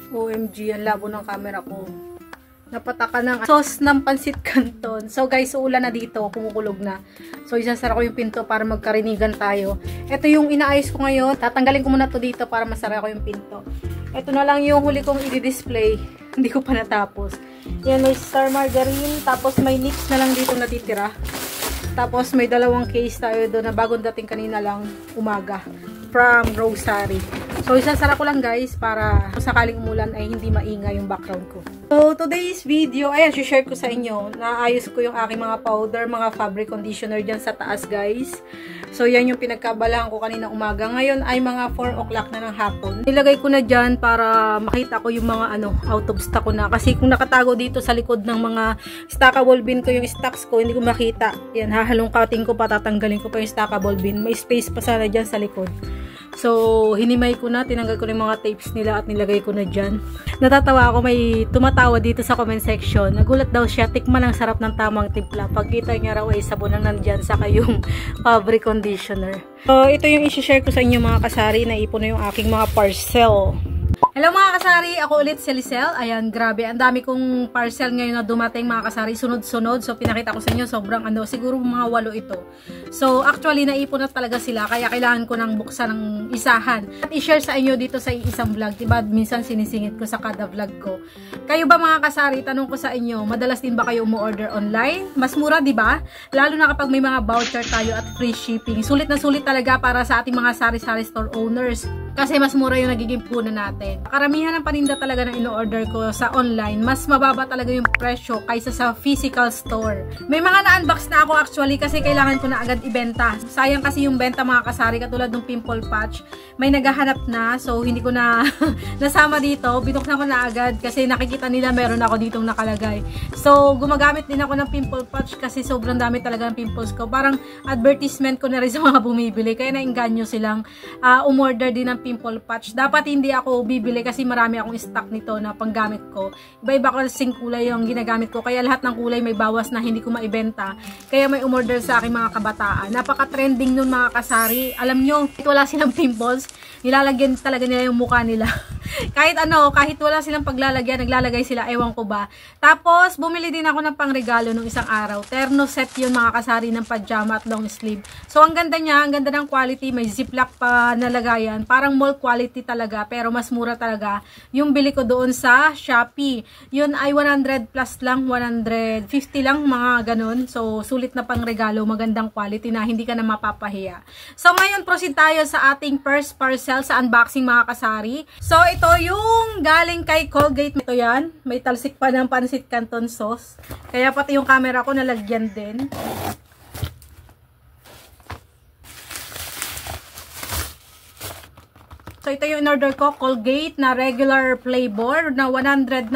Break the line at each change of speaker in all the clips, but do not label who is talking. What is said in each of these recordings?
OMG, ang labo ng camera ko. Napataka ng sauce ng pansit canton. So guys, uulan na dito, kumukulog na. So isasara ko yung pinto para magkarinigan tayo. Ito yung inaayos ko ngayon. Tatanggalin ko muna to dito para masara ko yung pinto. Ito na lang yung huli kong i-display. Hindi ko pa natapos. Yan, may star margarine. Tapos may nips na lang dito natitira. Tapos may dalawang case tayo doon na bagong dating kanina lang umaga. From grocery. So isasara ko lang guys para kung sakaling umulan ay hindi maingay yung background ko. So today's video, ayan, share ko sa inyo. Naayos ko yung aking mga powder, mga fabric conditioner dyan sa taas guys. So yan yung pinagkabalahan ko kanina umaga. Ngayon ay mga 4 o'clock na ng hapon. Nilagay ko na dyan para makita ko yung mga out of stock ko na. Kasi kung nakatago dito sa likod ng mga stackable bin ko yung stocks ko, hindi ko makita. Yan, hahalongkating ko pa, tatanggalin ko pa yung stackable bin. May space pa sana dyan sa likod. So, hinimay ko na, tinanggal ko na yung mga tapes nila at nilagay ko na dyan. Natatawa ako, may tumatawa dito sa comment section. Nagulat daw siya, tikman ang sarap ng tamang timpla. Pagkita niya raw ay sabon ang nandyan sa kayong fabric conditioner. So, ito yung isi-share ko sa inyo mga kasari. Naipon na yung aking mga parcel. Hello mga kasari, ako ulit si Lisel. Ayan, grabe, ang dami kong parcel ngayon na dumating mga kasari, sunod-sunod. So pinakita ko sa inyo, sobrang siguro mga 8 ito. So actually naipon na talaga sila, kaya kailangan ko nang buksan ng isahan at i-share sa inyo dito sa isang vlog. Diba minsan sinisingit ko sa kada vlog ko. Kayo ba mga kasari, tanong ko sa inyo, madalas din ba kayo umu-order online? Mas mura, diba? Lalo na kapag may mga voucher tayo at free shipping. Sulit na sulit talaga para sa ating mga sari-sari store owners. Kasi mas mura yung nagiging puno natin. Karamihan ng paninda talaga na ino-order ko sa online, mas mababa talaga yung presyo kaysa sa physical store. May mga na-unbox na ako actually kasi kailangan ko na agad ibenta. Sayang kasi yung benta mga kasari, katulad ng pimple patch. May naghahanap na, so hindi ko na nasama dito. Binuksan ko na agad kasi nakikita nila meron ako ditong nakalagay. So gumagamit din ako ng pimple patch kasi sobrang dami talaga ng pimples ko. Parang advertisement ko na rin sa mga bumibili. Kaya nainganyo silang umorder din ng pimple patch. Dapat hindi ako bibili kasi marami akong stock nito na panggamit ko. Iba-iba kasing kulay yung ginagamit ko. Kaya lahat ng kulay may bawas na hindi ko maibenta. Kaya may umorder sa aking mga kabataan. Napaka-trending nun mga kasari. Alam nyo, wala silang pimples, nilalagyan talaga nila yung mukha nila. Kahit kahit wala silang paglalagyan, naglalagay sila, ewan ko ba. Tapos, bumili din ako ng pangregalo nung isang araw. Terno set yun mga kasari ng pajama at long sleeve. So, ang ganda niya, ang ganda ng quality. May ziplock pa nalagayan. Parang mall quality talaga, pero mas mura talaga. Yung bili ko doon sa Shopee. Yun ay 100 plus lang, 150 lang, mga ganun. So, sulit na pangregalo, magandang quality na hindi ka na mapapahiya. So, ngayon proceed tayo sa ating first parcel sa unboxing mga kasari. So, ito yung galing kay Colgate. Ito yan. May talsik pa ng pansit canton sauce. Kaya pati yung camera ko nalagyan din. So, ito yung in-order ko, Colgate na regular flavor na 195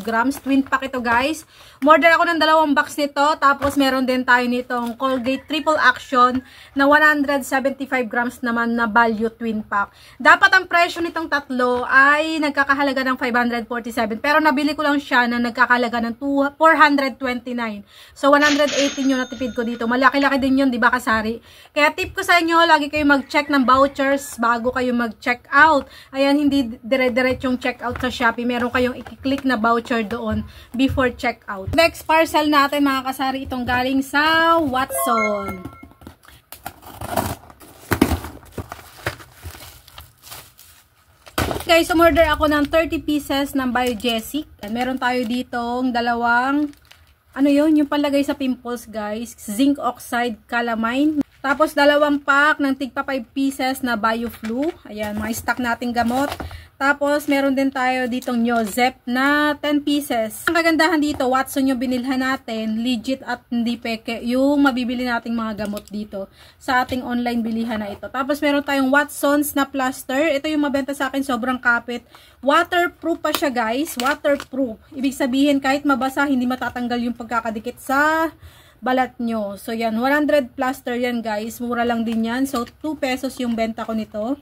grams. Twin pack ito, guys. Order ako ng 2 box nito. Tapos, meron din tayo nitong Colgate Triple Action na 175 grams naman na value twin pack. Dapat ang presyo nitong tatlo ay nagkakahalaga ng 547. Pero, nabili ko lang siya na nagkakahalaga ng 429. So, 118 yung natipid ko dito. Malaki-laki din yun, di ba kasari? Kaya tip ko sa inyo, lagi kayo mag-check ng vouchers bago kayo mag-check out. Ayan, hindi dire-diretsong check out sa Shopee. Meron kayong i-click na voucher doon before check out. Next parcel natin mga kasari, itong galing sa Watson. Guys, umorder ako ng 30 pieces ng Biogesic. Meron tayo ditong dalawang, yung palagay sa pimples guys, zinc oxide calamine. Tapos, 2 pack ng tigpa 5 pieces na BioFlu. Ayan, mga stock nating gamot. Tapos, meron din tayo ditong Neozep na 10 pieces. Ang kagandahan dito, Watson yung binilhan natin. Legit at hindi peke yung mabibili nating mga gamot dito sa ating online bilihan na ito. Tapos, meron tayong Watsons na plaster. Ito yung mabenta sa akin, sobrang kapit. Waterproof pa siya guys. Waterproof. Ibig sabihin, kahit mabasa, hindi matatanggal yung pagkakadikit sa balat nyo. So, yan. 100 plaster yan, guys. Mura lang din yan. So, 2 pesos yung benta ko nito.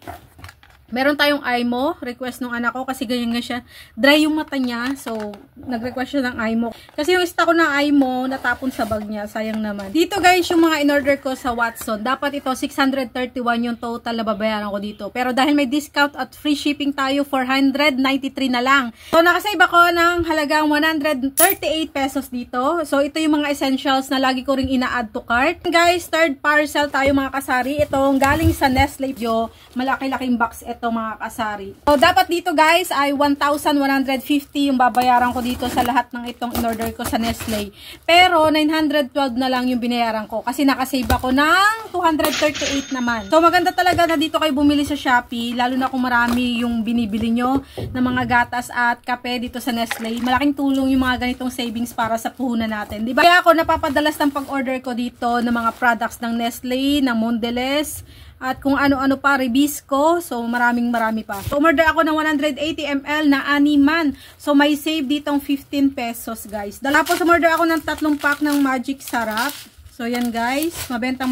Meron tayong Imo, request ng anak ko kasi ganyan nga siya. Dry yung mata niya, so nag-request siya ng Imo. Kasi yung stock ko ng Imo, natapon sa bag niya, sayang naman. Dito guys, yung mga in-order ko sa Watson, dapat ito 631 yung total na babayaran ko dito. Pero dahil may discount at free shipping tayo, 493 na lang. So nakasave ako ng halagang 138 pesos dito. So ito yung mga essentials na lagi ko ring ina-add to cart. Guys, third parcel tayo mga kasari. Itong galing sa Nestle Bio, malaki-laking box ito mga kasari. So, dapat dito guys ay 1,150 yung babayaran ko dito sa lahat ng itong in-order ko sa Nestle. Pero, 912 na lang yung binayaran ko kasi nakasave ako ng 238 naman. So, maganda talaga na dito kayo bumili sa Shopee, lalo na kung marami yung binibili nyo ng mga gatas at kape dito sa Nestle. Malaking tulong yung mga ganitong savings para sa puhunan natin. Diba? Kaya ako napapadalas ng pag-order ko dito ng mga products ng Nestle, ng Mondelez, at kung ano-ano pa, Ribisco. So, marami pa. So, umorder ako ng 180 ml na animan. So, may save ditong 15 pesos, guys. Tapos, umorder ako ng 3 pack ng Magic Sarap. So, yan, guys. Mabenta.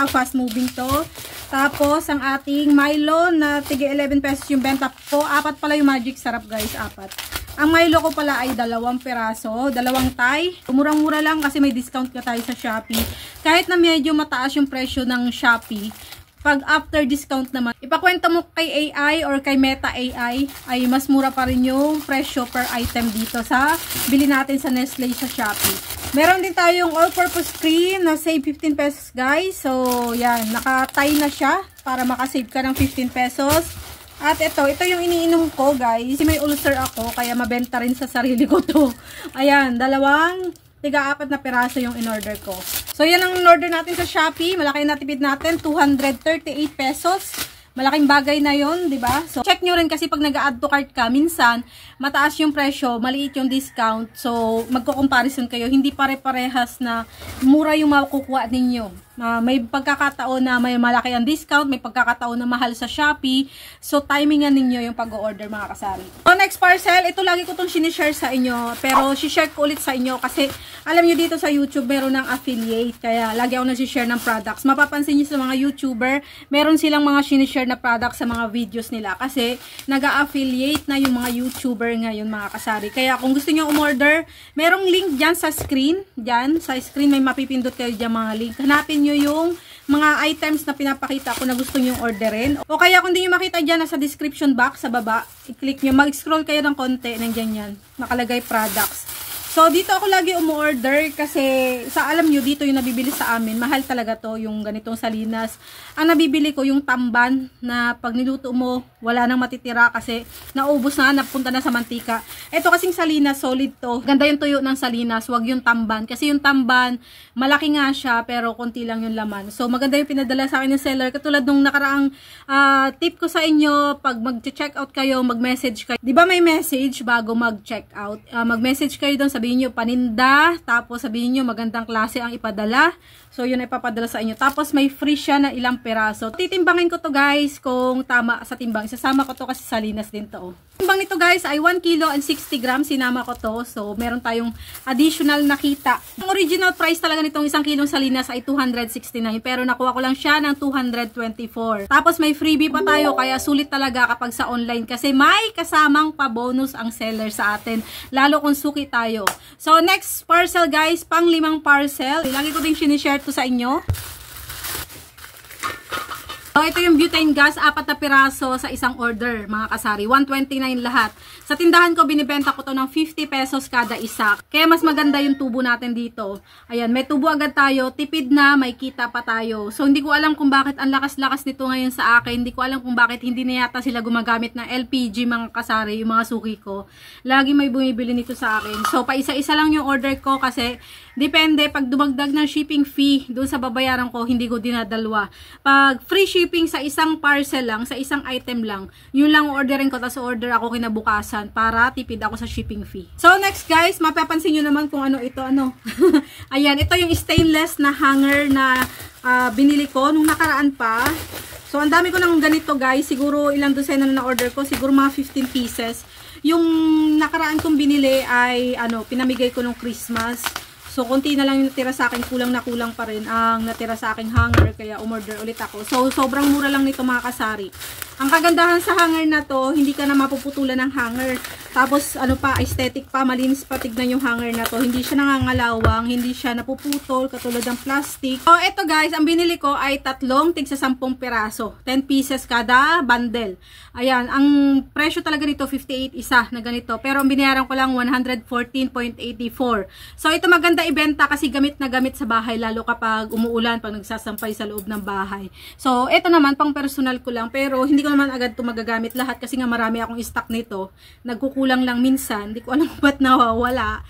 Fast moving to. Tapos, ang ating Milo na tige 11 pesos yung benta ko. 4 pala yung Magic Sarap, guys. 4. Ang Milo ko pala ay 2 peraso. 2 Thai. Murang-mura lang kasi may discount ka tayo sa Shopee. Kahit na medyo mataas yung presyo ng Shopee, pag after discount naman, ipakwenta mo kay AI or kay Meta AI, ay mas mura pa rin yung presyo per item dito sa bili natin sa Nestle sa Shopee. Meron din tayong all-purpose cream na save 15 pesos guys. So, yan. Naka-tie na siya para makasave ka ng 15 pesos. At ito yung iniinom ko guys. Kasi may ulcer ako, kaya mabenta rin sa sarili ko to. Ayan, 4 na peraso yung in-order ko. So, yan ang in-order natin sa Shopee. Malaki na tipid natin. 238 pesos. Malaking bagay na yon, di ba? So, check nyo rin kasi pag nag-add to cart ka, minsan, mataas yung presyo, maliit yung discount. So, magko-comparison kayo. Hindi pare-parehas na mura yung makukuha ninyo. May pagkakataon na may malaki ang discount, may pagkakataon na mahal sa Shopee. So, timingan ninyo yung pag-order mga kasari. So, next parcel, ito lagi ko itong sinishare sa inyo. Pero, share ko ulit sa inyo kasi alam nyo dito sa YouTube, meron ng affiliate. Kaya, lagi ako nag-share ng products. Mapapansin nyo sa mga YouTuber, meron silang mga sinishare na products sa mga videos nila. Kasi, nag-affiliate na yung mga YouTuber ngayon mga kasari. Kaya, kung gusto nyo umorder, merong link dyan sa screen. Dyan, sa screen may mapipindot kayo dyan mga link. Hanapin nyo yung mga items na pinapakita ko na gusto nyo orderin. O kaya kung di nyo makita dyan, nasa description box sa baba, i-click nyo, mag-scroll kayo ng konti, nandiyan yan, nakalagay products. So, dito ako lagi umu-order kasi sa alam nyo, dito yung nabibili sa amin. Mahal talaga to, yung ganitong salinas. Ang nabibili ko, yung tamban na pag niluto mo, wala nang matitira kasi naubos na, napunta na sa mantika. Ito kasing salinas, solid to. Ganda yung tuyo ng salinas, wag yung tamban. Kasi yung tamban, malaki nga siya, pero konti lang yung laman. So, maganda yung pinadala sa akin ng seller. Katulad nung nakaraang tip ko sa inyo, pag mag-check out kayo, mag-message kayo. Di ba may message bago mag-check out? Mag-message kayo doon, sabihin nyo paninda, tapos sabihin nyo magandang klase ang ipadala. So, yun ay papadala sa inyo. Tapos, may free siya na ilang peraso. Titimbangin ko to guys kung tama sa timbang. Isasama ko to kasi salinas din to. Timbang nito guys ay 1 kilo and 60 grams. Sinama ko to. So, meron tayong additional na kita. Ang original price talaga nitong 1 kilong salinas ay 269. Pero, nakuha ko lang siya ng 224. Tapos, may freebie pa tayo. Kaya, sulit talaga kapag sa online. Kasi, may kasamang pa-bonus ang seller sa atin. Lalo kung suki tayo. So, next parcel guys, pang 5 parcel. Lagi ko din sinishare to sa inyo. So, ito yung butane gas, 4 na piraso sa isang order, mga kasari. 129 lahat. Sa tindahan ko, binibenta ko to ng 50 pesos kada isa. Kaya mas maganda yung tubo natin dito. Ayan, may tubo agad tayo. Tipid na, may kita pa tayo. So, hindi ko alam kung bakit ang lakas-lakas nito ngayon sa akin. Hindi ko alam kung bakit hindi na yata sila gumagamit ng LPG, mga kasari, yung mga suki ko. Lagi may bumibili nito sa akin. So, pa isa-isa lang yung order ko kasi depende, pag dumagdag ng shipping fee doon sa babayaran ko, hindi ko dinadalwa. Pag free shipping sa isang parcel lang, sa isang item lang, yun lang orderin ko, tapos order ako kinabukasan para tipid ako sa shipping fee. So, next guys, mapapansin nyo naman kung ano ito, ano. Ayan, ito yung stainless na hanger na binili ko nung nakaraan pa. So, ang dami ko ng ganito guys, siguro ilang dosena na order ko, siguro mga 15 pieces. Yung nakaraan kong binili ay, pinamigay ko nung Christmas. So, konti na lang yung natira sa akin. Kulang na kulang pa rin ang natira sa aking hanger. Kaya, umorder ulit ako. So, sobrang mura lang nito mga kasari. Ang kagandahan sa hanger na to, hindi ka na mapuputulan ng hanger. Tapos, ano pa, aesthetic pa, malinis pa tignan yung hanger na to. Hindi siya nangangalawang, hindi siya napuputol, katulad ng plastic. So, eto guys, ang binili ko ay tatlong tigsa 10 piraso. 10 pieces kada bundle. Ayan, ang presyo talaga nito, 58 isa na ganito. Pero ang binayaran ko lang, 114.84. So, ito maganda ibenta kasi gamit na gamit sa bahay, lalo kapag umuulan, pag nagsasampay sa loob ng bahay. So, ito naman, pang personal ko lang. Pero, hindi ko naman agad ito magagamit lahat kasi nga marami akong stock nito. Nagkukulang lang minsan. Hindi ko alam ba't nawawala.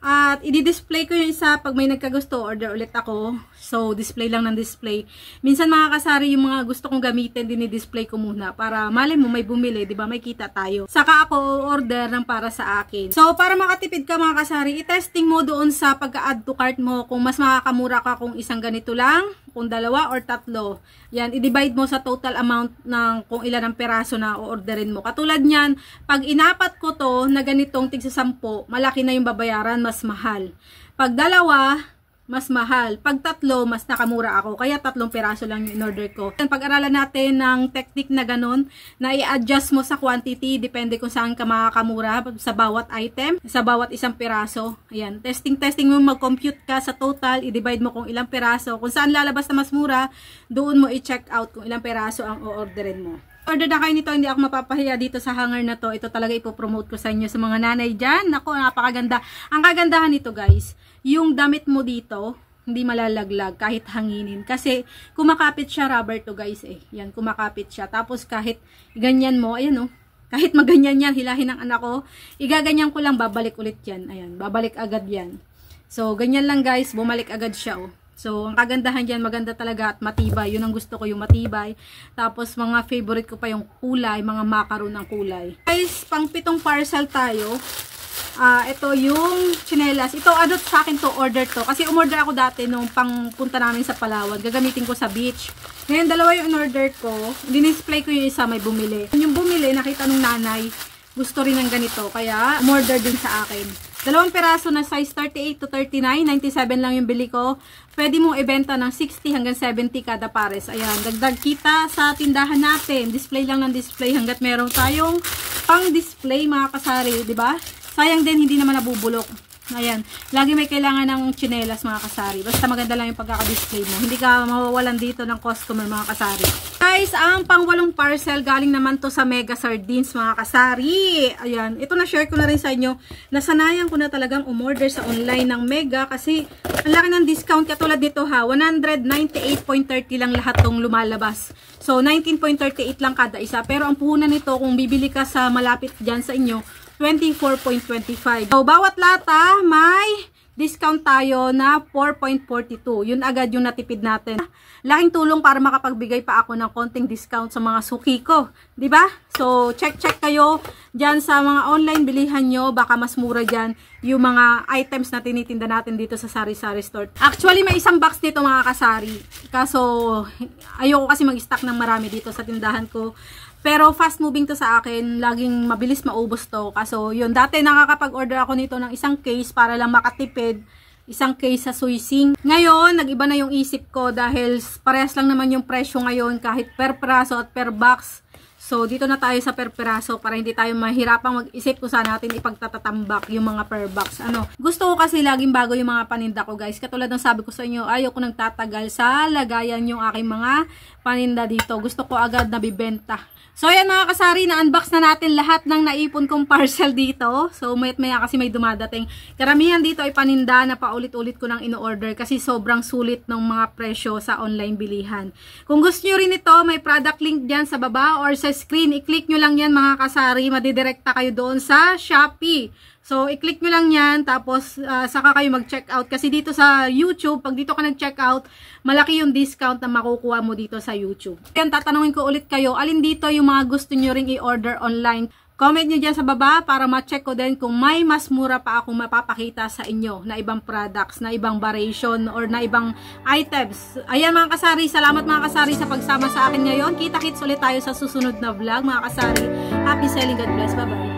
At i-display ko yung isa pag may nagkagusto, order ulit ako. So, display lang ng display. Minsan mga kasari, yung mga gusto kong gamitin, dinidisplay ko muna. Para malay mo may bumili, di ba? May kita tayo. Saka ako order ng para sa akin. So, para makatipid ka mga kasari, i-testing mo doon sa pagka-add to cart mo kung mas makakamura ka kung isang ganito lang, kung dalawa or tatlo. Yan, i-divide mo sa total amount ng kung ilan ang peraso na o-orderin mo. Katulad niyan, pag inapat ko to na ganitong tigsa 10, malaki na yung babayaran, mas mahal. Pag dalawa, mas mahal. Pag tatlo, mas nakamura ako. Kaya 3 peraso lang yung in-order ko. Pag-aralan natin ng technique na ganun, na i-adjust mo sa quantity, depende kung saan ka makakamura sa bawat item, sa bawat isang peraso. Ayan, testing mo, mag-compute ka sa total, i-divide mo kung ilang peraso. Kung saan lalabas na mas mura, doon mo i-check out kung ilang peraso ang o-orderin mo. Order na kayo nito, hindi ako mapapahiya dito sa hanger na to. Ito talaga ipopromote ko sa inyo sa mga nanay dyan. Naku, napakaganda. Ang kagandahan nito guys, yung damit mo dito, hindi malalaglag kahit hanginin. Kasi kumakapit siya, rubber to guys eh. Yan, kumakapit siya. Tapos kahit ganyan mo, ayan oh, kahit maganyan yan, hilahin ng anak ko, igaganyan ko lang, babalik ulit yan. Ayan, babalik agad yan. So, ganyan lang guys, bumalik agad siya oh. So, ang kagandahan dyan, maganda talaga at matibay. Yun ang gusto ko, yung matibay. Tapos, mga favorite ko pa yung kulay, mga macaron ng kulay. Guys, pang 7 parcel tayo. Ito yung chinelas. Ito, ano sa akin to, order to. Kasi umorder ako dati nung pang punta namin sa Palawan. Gagamitin ko sa beach. Ngayon, dalawa yung in-order ko. Dinisplay ko yung isa, may bumili. Yung bumili, nakita nung nanay, gusto rin ng ganito. Kaya, umorder din sa akin. 2 peraso na size 38 to 39, 97 lang yung bili ko. Pwede mong ibenta ng 60 hanggang 70 kada pares. Ayan, dagdag kita sa tindahan natin. Display lang ng display hanggat meron tayong pang display mga kasari, di ba? Sayang din hindi naman nabubulok. Ayan, lagi may kailangan ng tsinelas mga kasari. Basta maganda lang yung pagkaka-display mo. Hindi ka mawawalan dito ng customer mga kasari. Guys, ang pang 8 parcel galing naman to sa Mega Sardines mga kasari. Ayan, ito na share ko na rin sa inyo. Nasanayan ko na talagang umorder sa online ng Mega kasi ang laki ng discount katulad nito ha. 198.30 lang lahat tong lumalabas. So, 19.38 lang kada isa. Pero ang puhunan nito kung bibili ka sa malapit dyan sa inyo, 24.25. So, bawat lata may discount tayo na 4.42. Yun agad yung natipid natin. Laking tulong para makapagbigay pa ako ng konting discount sa mga suki ko. Diba? So, check kayo dyan sa mga online bilihan nyo. Baka mas mura dyan yung mga items na tinitinda natin dito sa Sari-Sari Store. Actually, may isang box dito mga kasari. Kaso, ayoko kasi mag-stock ng marami dito sa tindahan ko. Pero fast moving to sa akin, laging mabilis maubos to. Kaso yun, dati nakakapag-order ako nito ng isang case para lang makatipid. Isang case sa Suising. Ngayon, nag-iba na yung isip ko dahil parehas lang naman yung presyo ngayon kahit per peraso at per box. So, dito na tayo sa per peraso para hindi tayo mahirapang mag-isip kung saan natin ipagtatatambak yung mga per box. Gusto ko kasi laging bago yung mga paninda ko guys. Katulad ng sabi ko sa inyo, ayoko nang tatagal sa lagayan yung aking mga paninda dito. Gusto ko agad na bibenta. So, ayan mga kasari, na-unbox na natin lahat ng naipon kong parcel dito. So, maya kasi may dumadating. Karamihan dito ay paninda na paulit-ulit ko nang ino-order kasi sobrang sulit ng mga presyo sa online bilihan. Kung gusto nyo rin ito, may product link dyan sa baba or sa screen. I-click nyo lang yan mga kasari. Madidirekta kayo doon sa Shopee. So, i-click nyo lang yan, tapos saka kayo mag-check out. Kasi dito sa YouTube, pag dito ka nag-check out, malaki yung discount na makukuha mo dito sa YouTube. Yan, tatanungin ko ulit kayo, alin dito yung mga gusto nyo ring i-order online? Comment nyo dyan sa baba para ma-check ko din kung may mas mura pa akong mapapakita sa inyo na ibang products, na ibang variation, or na ibang items. Ayan mga kasari, salamat mga kasari sa pagsama sa akin ngayon. Kita-kits ulit tayo sa susunod na vlog mga kasari. Happy selling, God bless, bye-bye.